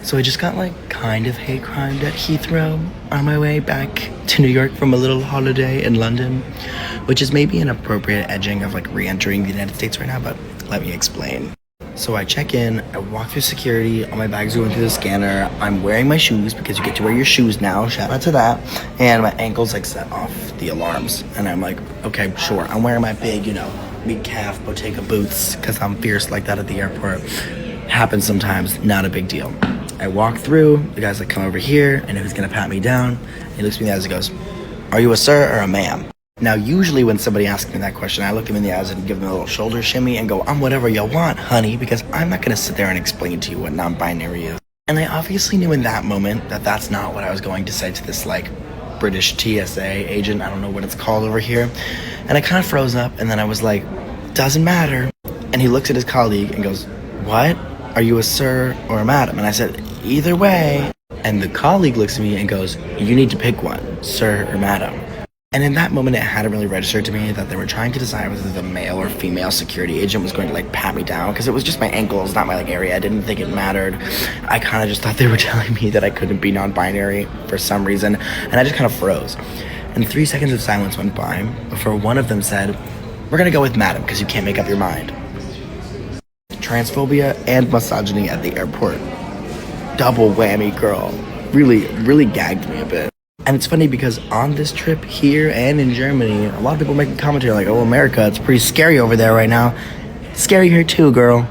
So I just got like kind of hate crimed at Heathrow on my way back to New York from a little holiday in London, which is maybe an appropriate edging of like re-entering the United States right now, but let me explain. So I check in, I walk through security, all my bags are going through the scanner, I'm wearing my shoes because you get to wear your shoes now, shout out to that, and my ankles like set off the alarms, and I'm like, okay, sure, I'm wearing my big, big calf Bottega boots because I'm fierce like that at the airport. Happens sometimes, not a big deal. I walk through, the guy's like, come over here, and he's gonna pat me down. He looks me in the eyes and goes, are you a sir or a ma'am? Now, usually when somebody asks me that question, I look him in the eyes and give him a little shoulder shimmy and go, I'm whatever you want, honey, because I'm not gonna sit there and explain to you what non-binary is. And I obviously knew in that moment that that's not what I was going to say to this, like, British TSA agent, I don't know what it's called over here. And I kind of froze up, and then I was like, doesn't matter. And he looks at his colleague and goes, what? Are you a sir or a madam? And I said, either way. And the colleague looks at me and goes, you need to pick one, sir or madam. And in that moment, it hadn't really registered to me that they were trying to decide whether the male or female security agent was going to like pat me down, because it was just my ankles, not my like area. I didn't think it mattered. I kind of just thought they were telling me that I couldn't be non-binary for some reason, and I just kind of froze. And 3 seconds of silence went by before one of them said, we're gonna go with madam because you can't make up your mind. Transphobia and misogyny at the airport. Double whammy, girl. Really gagged me a bit. And it's funny because on this trip here and in Germany, a lot of people making commentary like, oh, America, it's pretty scary over there right now. It's scary here too, girl.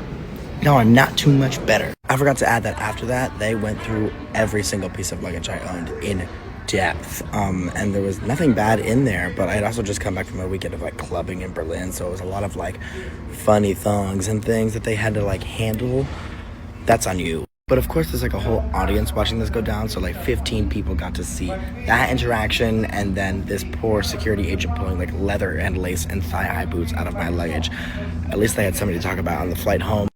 No, I'm not too much better. I forgot to add that after that, they went through every single piece of luggage I owned in depth. And there was nothing bad in there, but I had also just come back from a weekend of like clubbing in Berlin, so it was a lot of like funny thongs and things that they had to like handle. That's on you. But of course, there's like a whole audience watching this go down, so like 15 people got to see that interaction, and then this poor security agent pulling like leather and lace and thigh-high boots out of my luggage. At least I had somebody to talk about on the flight home.